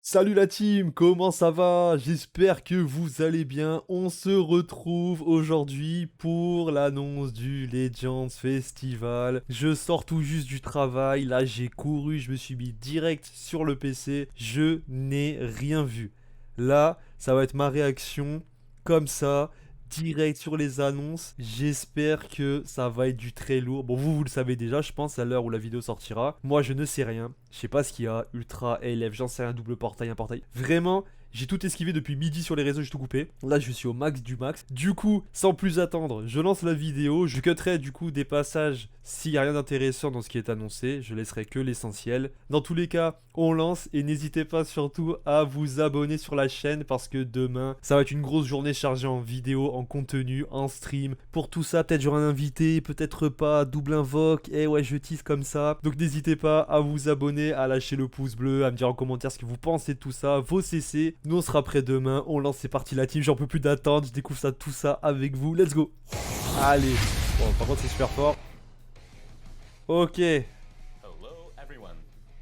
Salut la team, comment ça va? J'espère que vous allez bien. On se retrouve aujourd'hui pour l'annonce du Legends Festival. Je sors tout juste du travail, là j'ai couru, je me suis mis direct sur le PC, je n'ai rien vu. Là, ça va être ma réaction comme ça, direct sur les annonces. J'espère que ça va être du très lourd. Bon, vous le savez déjà, je pense, à l'heure où la vidéo sortira. Moi, je ne sais rien. Je sais pas ce qu'il y a. Ultra, LF, j'en sais rien. Double portail, un portail. Vraiment, j'ai tout esquivé depuis midi sur les réseaux, j'ai tout coupé. Là, je suis au max du max. Du coup, sans plus attendre, je lance la vidéo. Je cutterai du coup des passages s'il n'y a rien d'intéressant dans ce qui est annoncé. Je laisserai que l'essentiel. Dans tous les cas, on lance et n'hésitez pas surtout à vous abonner sur la chaîne parce que demain, ça va être une grosse journée chargée en vidéo, en contenu, en stream. Pour tout ça, peut-être j'aurai un invité, peut-être pas, double invoque. Eh ouais, je tease comme ça. Donc n'hésitez pas à vous abonner, à lâcher le pouce bleu, à me dire en commentaire ce que vous pensez de tout ça, vos CC. Nous on sera prêt demain, on lance, c'est parti la team, j'en peux plus d'attendre, je découvre ça, tout ça avec vous, let's go. Allez, bon par contre c'est super fort. Ok. Hello everyone.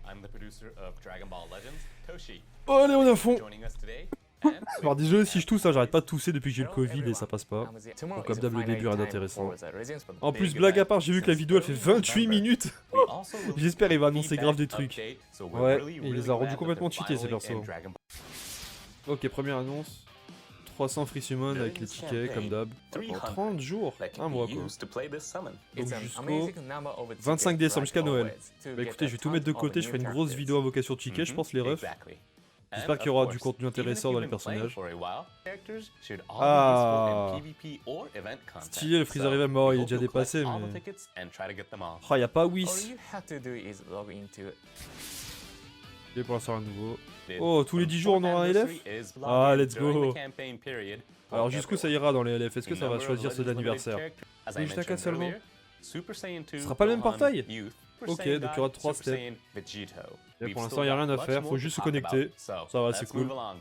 I'm the producer of Dragon Ball Legends, Toshi. Oh, allez on est à fond. Joining us today. and Alors with désolé si je tousse, hein, j'arrête pas de tousser depuis que j'ai le Hello, Covid et everyone. ça passe pas. Tomorrow Donc comme is d'hab the le début final rien time d'intéressant. for the Residence for the En plus big blague à event part, j'ai vu que la since vidéo elle fait early 28 November. minutes. We also released J'espère il va a annoncer grave des feedback trucs. update, so we're Ouais, really, il les really a rendus glad that complètement they're cheatés ces finally in persos. Dragon Ball. Ok, première annonce. 300 free summon avec les tickets comme d'hab. Pour 30 jours, That can un mois be quoi. used to play this summon. Donc It's an jusqu'au amazing number of 25 tickets décembre, like jusqu'à Noël. always, to Bah get écoutez, a je vais tout ton mettre de of côté, je ferai une new grosse characters. vidéo invocation ticket, je pense les refs. Exactly. J'espère And, qu'il y of aura course, du contenu even if intéressant dans les you've been playing personnages. for a while, characters should all Ah. be useful in PvP or event content. Stylé, le Freezer So, River, bon, we il est hope déjà you'll collect dépassé, all the mais... tickets and try to get them all. Oh, y'a pas All Whis. you have to do is log into Et pour l'instant, un nouveau. The Oh, tous les 10 jours, on aura un LF? is Ah, logged let's during go. the campaign period for Alors jusqu'où ça everyone. ira dans les LF? Est-ce que The ça va number of choisir ceux Legends d'anniversaire? Limited characters, as I Oui, je t'inquiète mentioned seulement. earlier, Super Saiyan 2, Ce sera pas le même Gohan, portail? Youth, Super Ok, Saiyan donc il y aura God, 3 Super steps. Saiyan Vegito. Et We've pour l'instant, still y a got rien à much faire, more faut to juste se talk connecter. about, so Ça va, c'est let's cool. move along.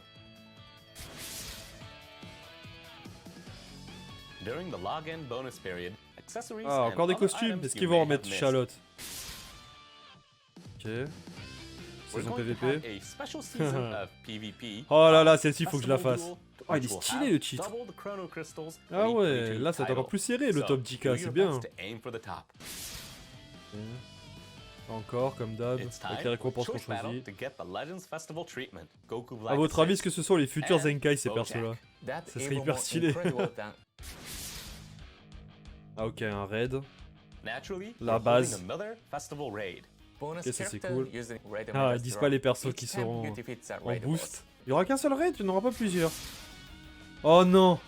During the login bonus period, accessories Ah, and encore des other costumes? items Est-ce you qu'ils may vont have remettre missed. Charlotte? Ok. We're Saison going to have PVP. a special season of PvP. Oh là là, celle-ci, faut que je la Festival fasse. Duel, Oh, il est which will stylé, have le titre. double the Chrono Crystals Ah for ouais, each là, ça va être encore title. plus serré, le So, top do 10k, your c'est bien. best to aim for the top. Encore, comme d'hab, It's avec time les récompenses qu'on choice battle choisit. to get the Legends Festival treatment. Goku À Black votre avis, 6 est-ce que ce sont les futurs and Zenkai, ces Bojack. persos-là? that Ça serait even hyper more stylé. incredible than Ah ok, un raid. Naturally, La we're base. holding another festival raid. bonus Ok, ça, c'est characters cool. using raid Ah, members ils disent drop pas les persos each qui time seront you defeat the en raid boost. Il y aura qu'un seul raid, il n'y en aura pas plusieurs. Oh non!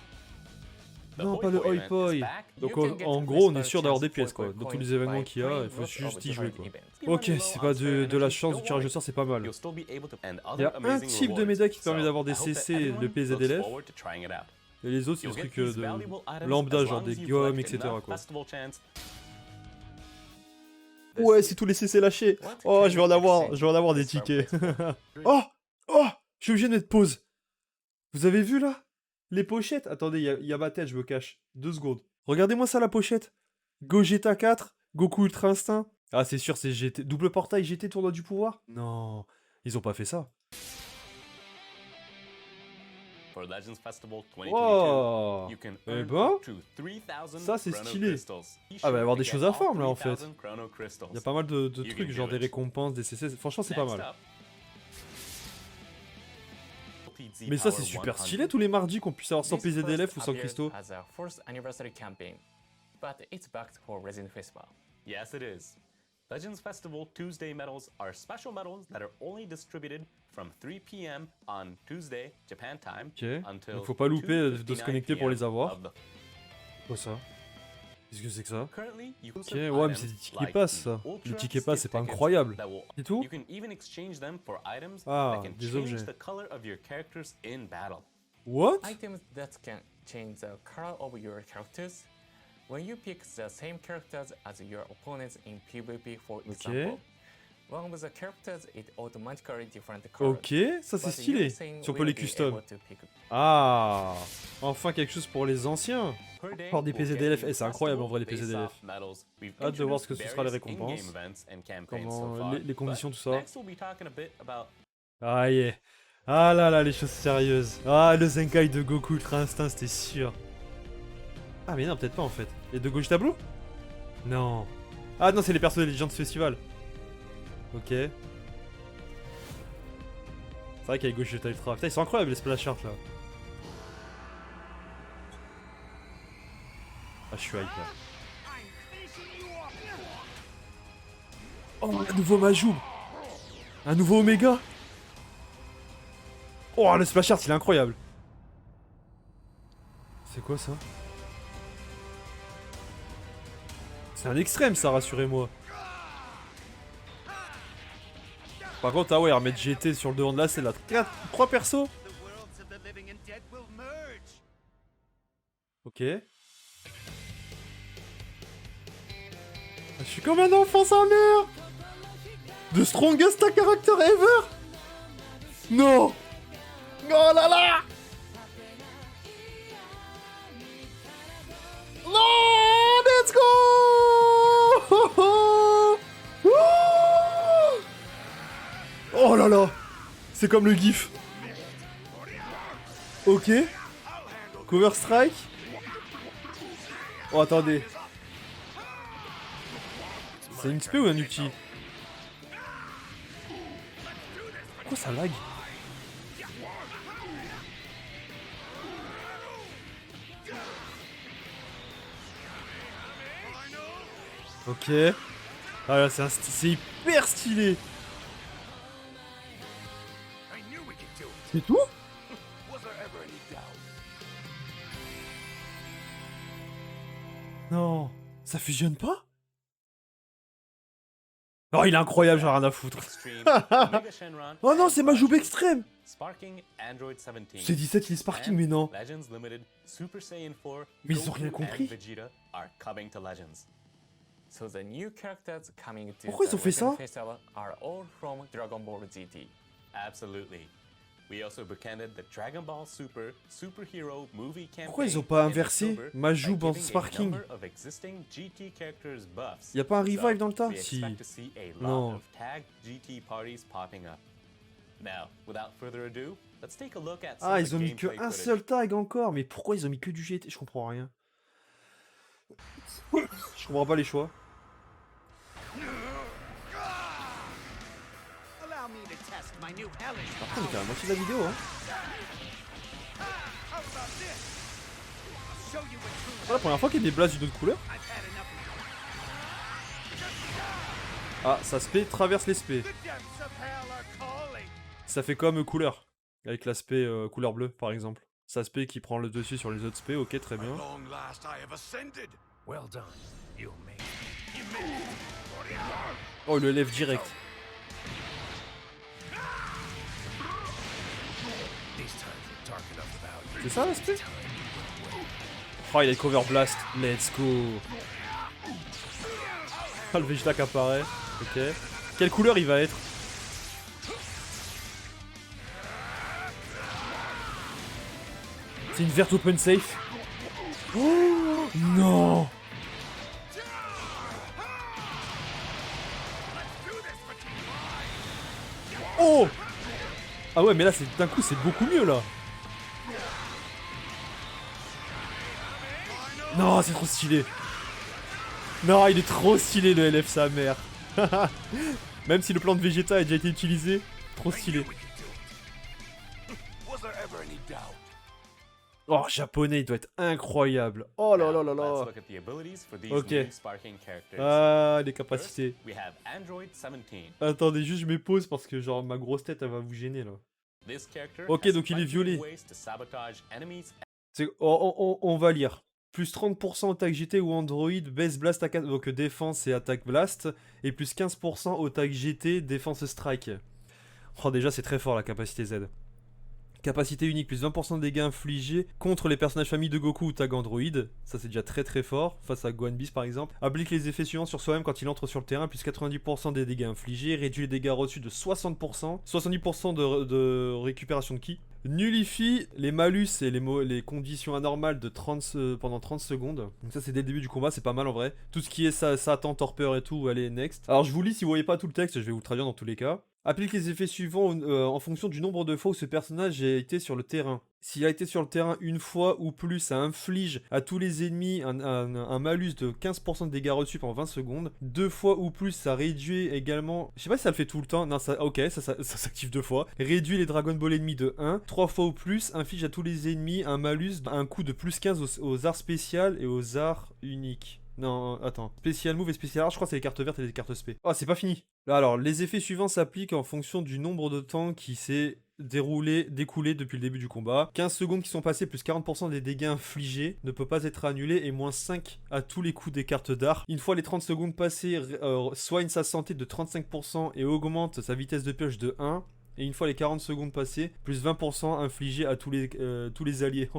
The Non, Hoi pas le Poi Hoi event Poi. is back. Donc You can get en gros, on est whisper sûr d'avoir chance des pièces for quoi. Dans tous coins les événements by qu'il y a, il playing faut most juste of y the jouer different quoi. events. Ok, c'est pas de la chance du tirage au sort, c'est pas mal. You'll still be able to and Il y a other un amazing type de rewards. méda qui te permet So, d'avoir des I hope that CC everyone de looks PZLF. forward to trying it out. Et les autres, c'est You'll des get trucs these valuable items lambda, as genre long des as you gommes, collect etc. enough quoi. festival chants. Ouais, c'est tous les CC lâchés. What Oh, can je vais en avoir, exchange je vais en avoir des this for tickets. festival? Oh, oh, je suis obligé de mettre pause. Vous avez vu là? Les pochettes. Attendez, il y a ma tête, je me cache. 2 secondes. Regardez-moi ça la pochette. Gogeta 4, Goku Ultra Instinct. Ah, c'est sûr, c'est GT. Double portail GT tournoi du pouvoir? Non, ils ont pas fait ça. For Legends Festival 2022, Wow. you can Eh earn ben, up to 3000 ça, c'est Chrono stylé. Crystals. Ah, bah, il va y avoir des To choses get à all forme, là, en fait. 3000 Chrono Crystals. Il y a pas mal de You trucs, can genre do des it. récompenses, des CC. Franchement, c'est pas Next mal. up, LTZ Mais ça, Power c'est super 100. stylé tous les mardis qu'on puisse avoir sans This PZDLF first ou sans appeared cristaux. as a first anniversary campaign, but it's backed for Resident Festival. Yes, it is. Legends Festival Tuesday medals are special medals that are only distributed from 3 p.m. on Tuesday, Japan time, Ok. until Donc faut pas louper de se 2:59 connecter pour les p.m. avoir. of the- Quoi ça? Qu'est-ce que c'est que ça? Currently, you Ok, ouais, mais c'est des tickets pass ça. Les tickets pass, c'est pas incroyable. C'est tout? You can even exchange them for items Ah, that can des change objets. the color of your characters in battle. What? Items that can change the color of your characters. When you pick the same characters as your opponents in PvP, for example, one of the characters is automatically different color. Ok, ça c'est stylé. Si on peut les custom. Pick Ah, enfin quelque chose pour les anciens. Per day, Par des we'll get PZDLF. you Eh, c'est incroyable en vrai les festival PZDLF. face-off medals. We've Hâte de voir ce que introduced ce sera les various récompenses. in-game events and campaigns Comment so far, les conditions, but tout ça. Next, we'll be talking a bit about Ah yeah. Ah là là, les choses sérieuses. Ah, le Zenkai de Goku Ultra Instinct, c'était sûr. Ah mais non, peut-être pas en fait. Et de Gauche Tableau? Non. Ah non, c'est les persos des Legends Festival. Ok. C'est vrai qu'avec Gauche Ultra. Putain, ils sont incroyables les splash art là. Ah, je suis hype là. Oh, un nouveau Majou. Un nouveau Omega. Oh, le splash art, il est incroyable. C'est quoi ça? C'est un extrême ça, rassurez-moi. Par contre, ah ouais, remettre GT sur le devant de la scène là. 3 persos. Ok. Ah, je suis comme un enfant sans mère. The strongest character ever. Non. Oh là là. Non, let's go. Oh là là. C'est comme le gif. Ok. Cover Strike. Oh, attendez. C'est une XP ou un ulti? Pourquoi ça lag? Ok. Ah là, c'est hyper stylé. C'est tout? Non, ça fusionne pas? Oh, il est incroyable, j'ai rien à foutre. Oh non, c'est Majoub extrême. C'est 17, il est Sparking, mais non. Mais ils ont rien compris. So the new characters coming to Pourquoi the ils ont fait ça? Legend Festival are all from Dragon Ball GT. Absolutely. We also bookended the Dragon Ball Super Superhero movie campaign. Pourquoi ils ont pas in inversé October Majoub by en giving a Sparking? number of existing GT characters buffs. Y'a pas un revive dans le tas? We Si. expect to see a lot Non. of tag GT parties popping up. Now, without further ado, let's take a look at some Ah, of ils the ont mis que gameplay un footage. seul tag encore. Mais pourquoi ils ont mis que du GT? Je comprends rien. Je comprends pas les choix. Allow me to test my new hellish Par contre, t'as la moitié de la vidéo, hein. How about this? I'll show you what true C'est la première fois qu'il y a des blasts d'une autre couleur. I've had enough of Ah, ça spé traverse les spé. the depths of hell are calling. Ça fait comme couleur. Avec l'aspect couleur bleue, par exemple. Ça spé qui prend le dessus sur les autres spé. Ok, très bien. Long last I have ascended. Well done, you made. Oh, le lève direct. These times are dark enough about you. C'est ça l'aspect? Oh, il a cover blast. Let's go. Ah, le Vegeta qui apparaît. Ok. Quelle couleur il va être? C'est une verte open safe. Oh non. Oh. Ah ouais, mais là, d'un coup, c'est beaucoup mieux là. Non, c'est trop stylé. Non, il est trop stylé le LF sa mère. Même si le plan de Vegeta a déjà été utilisé, trop stylé. Was there ever any doubt? Oh, japonais, il doit être incroyable. Oh là là là Let's là. look at the abilities for these Ok. new sparking characters. Ah, les First, capacités. we have Android 17. Attendez, juste je me pose parce que genre ma grosse tête elle va vous gêner là. This character Ok, has donc il est plenty of violet. ways to sabotage enemies. On va lire. Plus 30% attaque GT ou Android, base blast attaque, donc défense et attaque blast. Et plus 15% au tag GT, défense strike. Oh déjà c'est très fort la capacité Z. Capacité unique, plus 20% de dégâts infligés contre les personnages familles de Goku ou tag Android. Ça c'est déjà très très fort, face à Gohan Beast par exemple. Applique les effets suivants sur soi-même quand il entre sur le terrain, plus 90% des dégâts infligés. Réduit les dégâts reçus de 60%. 70% de récupération de ki. Nullifie les malus et les conditions anormales de 30, pendant 30 secondes. Donc ça c'est dès le début du combat, c'est pas mal en vrai. Tout ce qui est Satan, torpeur et tout, allez next. Alors je vous lis si vous voyez pas tout le texte, je vais vous le traduire dans tous les cas. Applique les effets suivants en fonction du nombre de fois où ce personnage a été sur le terrain. S'il a été sur le terrain une fois ou plus, ça inflige à tous les ennemis un malus de 15% de dégâts reçus pendant 20 secondes. 2 fois ou plus, ça réduit également... Je sais pas si ça le fait tout le temps. Non, ça, ok, ça s'active 2 fois. Réduit les Dragon Ball ennemis de 1. 3 fois ou plus, inflige à tous les ennemis un malus, un coût de plus 15 aux arts spéciales et aux arts uniques. Non, attends. Spécial move et spécial art, je crois que c'est les cartes vertes et les cartes spé. Oh, c'est pas fini. Là, alors, les effets suivants s'appliquent en fonction du nombre de temps qui s'est découlé depuis le début du combat. 15 secondes qui sont passées plus 40% des dégâts infligés ne peut pas être annulé et moins 5 à tous les coups des cartes d'art. Une fois les 30 secondes passées, soigne sa santé de 35% et augmente sa vitesse de pioche de 1. Et une fois les 40 secondes passées, plus 20% infligé à tous les alliés.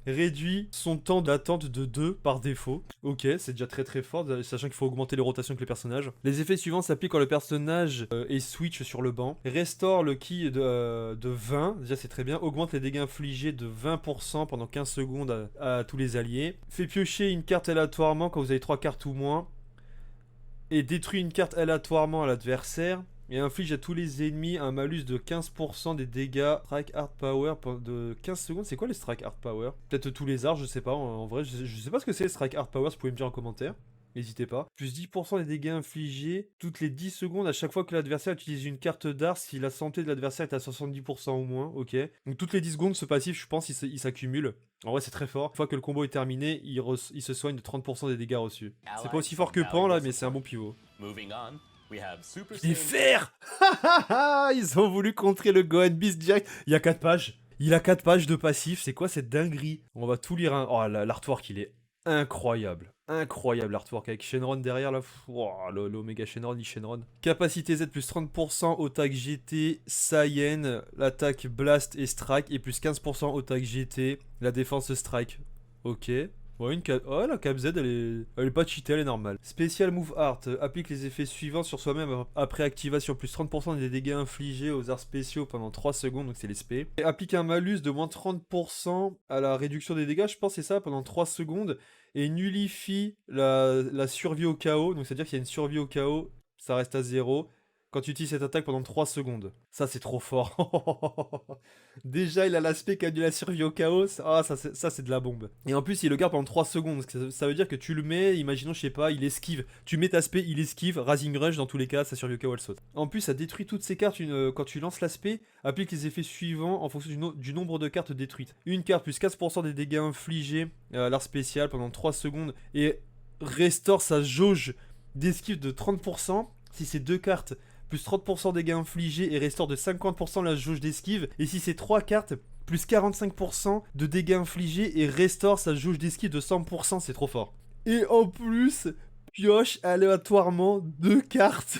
Réduit son temps d'attente de 2 par défaut. Ok, c'est déjà très fort, sachant qu'il faut augmenter les rotations avec le personnage. Les effets suivants s'appliquent quand le personnage est switch sur le banc. Restaure le ki de 20, déjà c'est très bien. Augmente les dégâts infligés de 20% pendant 15 secondes à tous les alliés. Fait piocher une carte aléatoirement quand vous avez 3 cartes ou moins. Et détruit une carte aléatoirement à l'adversaire. Et inflige à tous les ennemis un malus de 15% des dégâts Strike Art Power de 15 secondes. C'est quoi les Strike Art Power? Peut-être tous les arts, je sais pas. En vrai, je sais pas ce que c'est les Strike Art Power, vous pouvez me dire en commentaire. N'hésitez pas. Plus 10% des dégâts infligés toutes les 10 secondes à chaque fois que l'adversaire utilise une carte d'art si la santé de l'adversaire est à 70% ou moins. Ok. Donc toutes les 10 secondes, ce passif, je pense, il s'accumule. En vrai, c'est très fort. Une fois que le combo est terminé, il se soigne de 30% des dégâts reçus. C'est pas aussi fort que Pan là, mais c'est un bon pivot. Moving on, we have Super Les Saiyan fers. Ils ont voulu contrer le Gohan Beast direct. Il y a 4 pages. Il a 4 pages de passif. C'est quoi cette dinguerie? On va tout lire. Oh, l'artwork, il est incroyable. Incroyable l'artwork avec Shenron derrière là. Oh, l'Omega Shenron, Shenron. Capacité Z plus 30% au tag GT, Saiyan, l'attaque Blast et Strike. Et plus 15% au tag GT, la défense Strike. Ok. Ouais, oh, la cap Z, elle est pas cheatée, elle est normale. Special Move Art applique les effets suivants sur soi-même après activation. Plus 30% des dégâts infligés aux arts spéciaux pendant 3 secondes, donc c'est les spé. Et applique un malus de moins 30% à la réduction des dégâts, je pense c'est ça, pendant 3 secondes. Et nullifie la survie au chaos, donc c'est-à-dire qu'il y a une survie au chaos, ça reste à 0. Quand tu utilises cette attaque pendant 3 secondes. Ça, c'est trop fort. Déjà, il a l'aspect qui a dû la survie au chaos. Ah, ça, c'est de la bombe. Et en plus, il le garde pendant 3 secondes. Ça veut dire que tu le mets, imaginons, je sais pas, il esquive. Tu mets l'aspect, il esquive. Rising Rush, dans tous les cas, sa survie au chaos, elle saute. En plus, ça détruit toutes ces cartes quand tu lances l'aspect. Applique les effets suivants en fonction du nombre de cartes détruites. Une carte plus 15% des dégâts infligés à l'art spécial pendant 3 secondes. Et restaure sa jauge d'esquive de 30%. Si c'est 2 cartes, plus 30% dégâts infligés et restaure de 50% la jauge d'esquive. Et si c'est 3 cartes, plus 45% de dégâts infligés et restaure sa jauge d'esquive de 100%, c'est trop fort. Et en plus, pioche aléatoirement 2 cartes,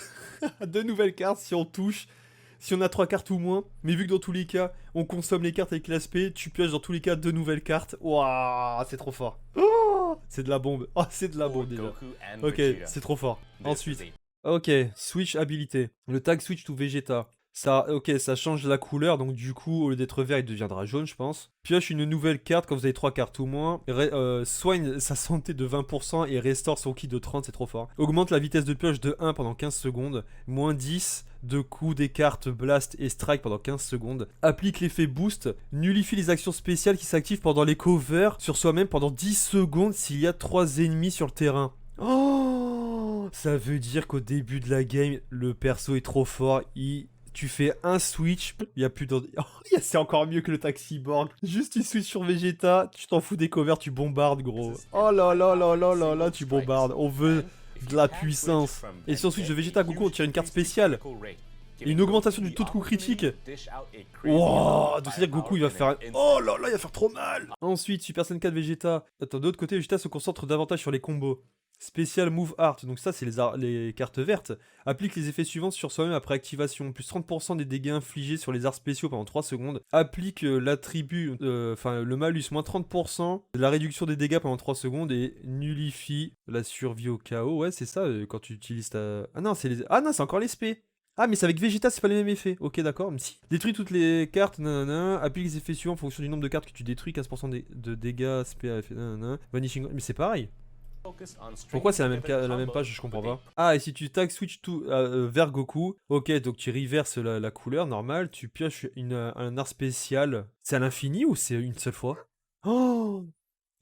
2 nouvelles cartes si on touche, si on a 3 cartes ou moins. Mais vu que dans tous les cas, on consomme les cartes avec l'aspect, tu pioches dans tous les cas 2 nouvelles cartes. Waouh, c'est trop fort. Oh, c'est de la bombe. Oh, c'est de la bombe déjà. Ok, c'est trop fort. Ensuite... Ok, switch habilité. Le tag switch to Vegeta. Ça, ok, ça change la couleur, donc du coup, au lieu d'être vert, il deviendra jaune, je pense. Pioche une nouvelle carte quand vous avez 3 cartes ou moins. Soigne sa santé de 20% et restaure son ki de 30, c'est trop fort. Augmente la vitesse de pioche de 1 pendant 15 secondes. Moins 10 de coups des cartes Blast et Strike pendant 15 secondes. Applique l'effet Boost. Nullifie les actions spéciales qui s'activent pendant les covers sur soi-même pendant 10 secondes s'il y a 3 ennemis sur le terrain. Oh, ça veut dire qu'au début de la game, le perso est trop fort. Tu fais un switch, il y a plus de... Oh, c'est encore mieux que le Taxiborg. Juste tu switch sur Vegeta, tu t'en fous des covers, tu bombardes gros. Oh là là là là là là, tu bombardes. On veut de la puissance. Et si on switch de Vegeta, Goku, on tire une carte spéciale. Et une augmentation du taux de coup critique. Wow, donc c'est-à-dire que Goku il va faire... Oh là là, il va faire trop mal. Ensuite, Super Saiyan 4 Vegeta. Attends, de l'autre côté, Vegeta se concentre davantage sur les combos. Special Move Art, donc ça c'est les cartes vertes. Applique les effets suivants sur soi-même après activation. Plus 30% des dégâts infligés sur les arts spéciaux pendant 3 secondes. Applique l'attribut, le malus, moins 30% de la réduction des dégâts pendant 3 secondes. Et nullifie la survie au chaos. Ouais, c'est ça quand tu utilises ta... Ah non, c'est encore les spé. Ah mais c'est avec Vegeta, c'est pas les mêmes effets. Ok d'accord, mais si. Détruis toutes les cartes, nanana. Applique les effets suivants en fonction du nombre de cartes que tu détruis. 15% de dégâts, spé, nanana. Vanishing... Mais c'est pareil. focus on Pourquoi c'est string la même combos page, je comprends with a pas. Ah, et si tu tag switch tout vers Goku, ok, donc tu reverses la couleur normale, tu pioches un art spécial. C'est à l'infini ou c'est une seule fois? Oh!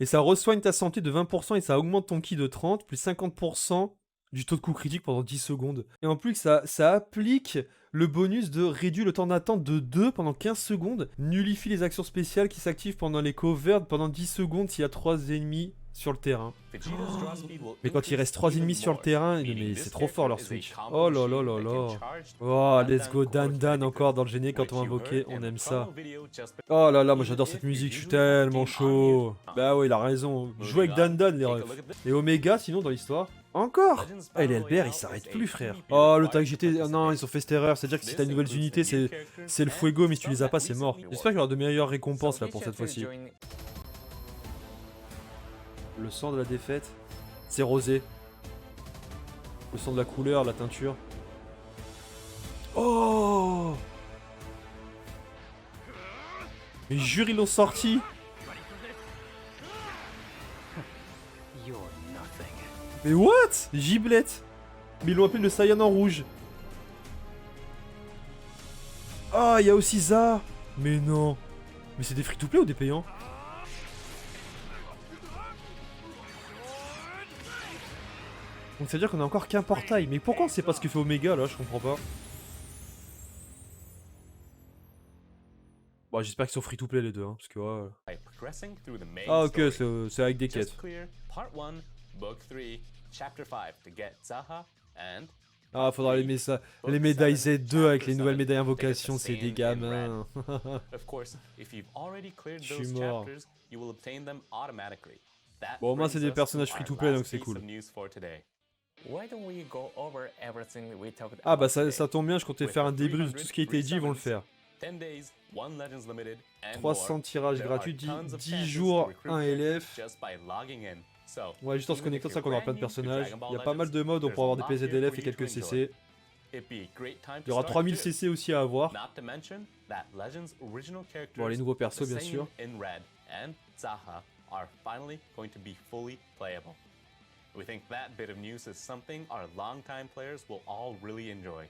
Et ça resoigne ta santé de 20% et ça augmente ton ki de 30, plus 50% du taux de coup critique pendant 10 secondes. Et en plus, ça applique le bonus de réduire le temps d'attente de 2 pendant 15 secondes, nullifie les actions spéciales qui s'activent pendant les covers pendant 10 secondes s'il y a 3 ennemis sur le terrain. Vegeta's draw speed will Mais quand il reste 3 increase ennemis even sur le more, terrain, meaning mais this c'est trop fort leur character is switch. a combo Oh là là machine là that can là. charge Oh, Dan let's go Dan Dan Dan Core encore dans le générique quand which on va you invoquer, heard on in the aime ça. promo video just Oh là là, moi even j'adore if cette you musique, je suis usually play the tellement game on chaud. mute. Bah ouais, il a raison. Je joue avec Moving Dan on, Dan les take a refs. look at this. Et Omega sinon dans l'histoire. Encore. Legends Ah, et Battle l'Elbert Royale il s'arrête is a plus frère. PvP Oh le required tag to GT, non participate. ils ont fait cette erreur, c'est-à-dire que si t'as This une nouvelle includes unité the new c'est characters le and fuego mais si tu some les as pas that c'est mort. recently J'espère qu'il y aura de meilleures So récompenses là be pour sure cette to fois-ci. join Le sang de la défaite, c'est rosé. Le sang de la couleur, la teinture. Oh! Mais jure ils l'ont sorti. You're nothing. Mais what? Giblette. Mais ils l'ont appelé le Saiyan en rouge. Ah, il y a aussi ça. Mais non. Mais c'est des free-to-play ou des payants? Donc ça veut dire qu'on a encore qu'un portail. Mais pourquoi on sait pas ce que fait Omega là? Je comprends pas. Bon, j'espère qu'ils sont free-to-play les deux, hein, parce que ouais. By progressing through the main Ah ok, story. c'est avec des Just quêtes. clear Part 1, Book 3, Chapter 5 to get Zaha and Ah, faudra les, les médailles Z2 avec les nouvelles médailles invocation, c'est des gamins. of course, if you've already cleared Je suis those mort. chapters, you will obtain them automatically. That Bon, au moins, c'est brings des us personnages to our free-to-play, last donc c'est piece cool. of news for today. Why don't we go over everything we talked Ah bah about today? ça tombe bien, je comptais With faire un the débrief de tout ce qui a été dit, ils vont le faire. 10 days, 1 Legends Limited, and 300 more. tirages There gratuits, are tons of 10 chances jours, to recruit 1 LF. just by logging in. So, Ouais, juste en se even connectant, if ça you're qu'on aura plein brand de new to personnages. Dragon Il y a Ball pas mal de modes, on Legends, pourra avoir des there's a lot PZDLF here et for you quelques to enjoy. CC. It'd be a great time Il y to aura start 3000 too. CC aussi à avoir. Not to mention that Legends original characters, Bon, les nouveaux persos, the bien same sûr. in red and Zaha, are finally going to be fully playable. We think that bit of news is something our longtime players will all really enjoy.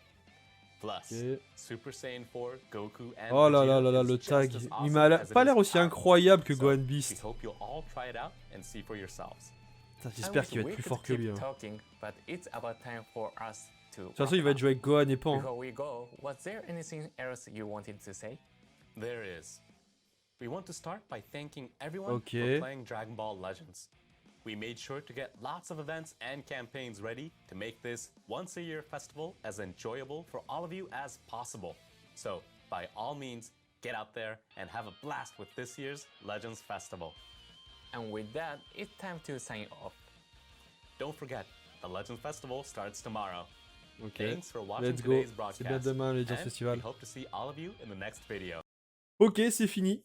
Plus, Ok. Super Saiyan 4, Goku, and Oh là là Vegeta là là, is le just tag. as Il awesome m'a as it pas is l'air aussi powerful. incroyable que So, Gohan we Beast. hope you'll all try it out and see for yourselves. Putain, I j'espère wish qu'il va we être plus could fort que keep lui. Hein. talking, but it's about time for us to De toute façon, wrap il va être up. joué avec Gohan et Pan. Before we go, was there anything else you wanted to say? There is. We want to start by thanking everyone Okay. for playing Dragon Ball Legends. We made sure to get lots of events and campaigns ready to make this once-a-year festival as enjoyable for all of you as possible. So, by all means, get out there and have a blast with this year's Legends Festival. And with that, it's time to sign off. Don't forget, the Legends Festival starts tomorrow. Ok. Thanks for watching Let's go. today's C'est bien broadcast. demain, les Legends and Festival. we hope to see all of you in the next video. Ok, c'est fini.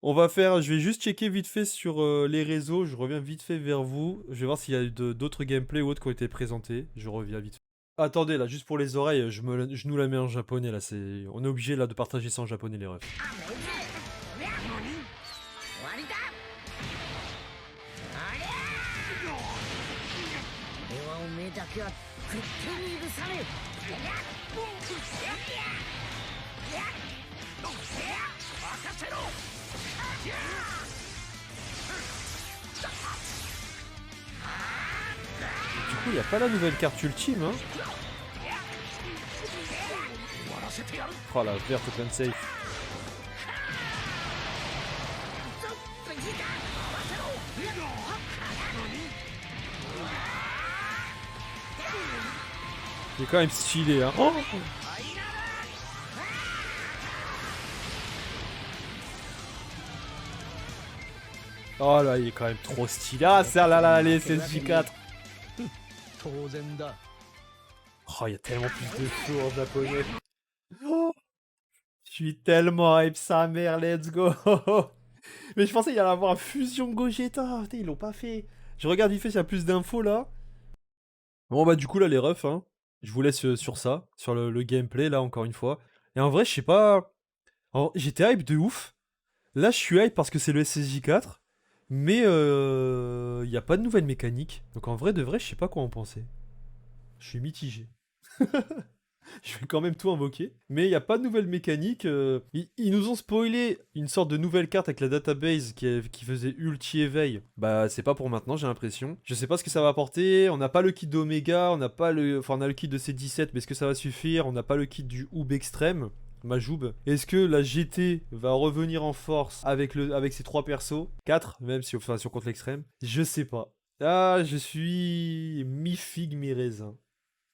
On va faire, je vais juste checker vite fait sur les réseaux, je reviens vite fait vers vous. Je vais voir s'il y a d'autres gameplays ou autres qui ont été présentés. Je reviens vite fait. Attendez là, juste pour les oreilles, je nous la mets en japonais là. On est obligé là de partager ça en japonais les refs. 終わりだありゃ俺はおめえだけは絶対に許さねえ任せろ Du coup, il n'y a pas la nouvelle carte ultime, hein. Oh la verte open safe. Il est quand même stylé, hein. Oh, oh là, il est quand même trop stylé. Ah, ça là là, allez, c'est J4. 当然だ。 Oh, il y a tellement plus de flow en japonais. Oh, je suis tellement hype sa mère, let's go. Mais je pensais qu'il y allait avoir un fusion Gogeta. Putain, ils l'ont pas fait. Je regarde vite fait s'il y a plus d'infos là. Bon bah du coup là les refs, hein. Je vous laisse sur ça, sur le gameplay là encore une fois. Et en vrai je sais pas... J'étais hype de ouf. Là je suis hype parce que c'est le SSJ4. Mais il n'y a pas de nouvelles mécaniques. Donc en vrai de vrai, je sais pas quoi en penser. Je suis mitigé. Je vais quand même tout invoquer. Mais il n'y a pas de nouvelles mécaniques. Ils nous ont spoilé une sorte de nouvelle carte avec la database qui faisait ulti éveil. Bah c'est pas pour maintenant, j'ai l'impression. Je sais pas ce que ça va apporter. On n'a pas le kit d'Omega, on n'a pas le. Enfin on a le kit de C17, mais est-ce que ça va suffire? On n'a pas le kit du Hoob extrême. Majoub. Est-ce que la GT va revenir en force avec ces 3 persos? 4, même si, enfin, si on compte l'extrême. Je sais pas. Ah, je suis mi-figue, mi-raisin.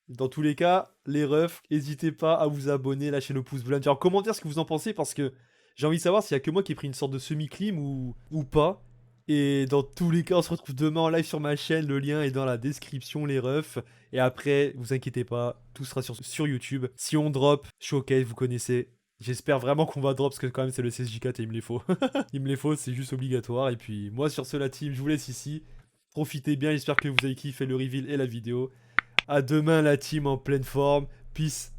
Dans tous les cas, les refs, n'hésitez pas à vous abonner, lâcher le pouce bleu, dire en commentaire ce que vous en pensez parce que j'ai envie de savoir s'il y a que moi qui ai pris une sorte de semi-clim ou pas. Et dans tous les cas, on se retrouve demain en live sur ma chaîne, le lien est dans la description, les refs. Et après, vous inquiétez pas, tout sera sur YouTube. Si on drop, showcase, vous connaissez. J'espère vraiment qu'on va drop parce que quand même c'est le 16J4 et il me les faut. Il me les faut, c'est juste obligatoire. Et puis moi sur ce la team, je vous laisse ici. Profitez bien, j'espère que vous avez kiffé le reveal et la vidéo. À demain la team en pleine forme. Peace.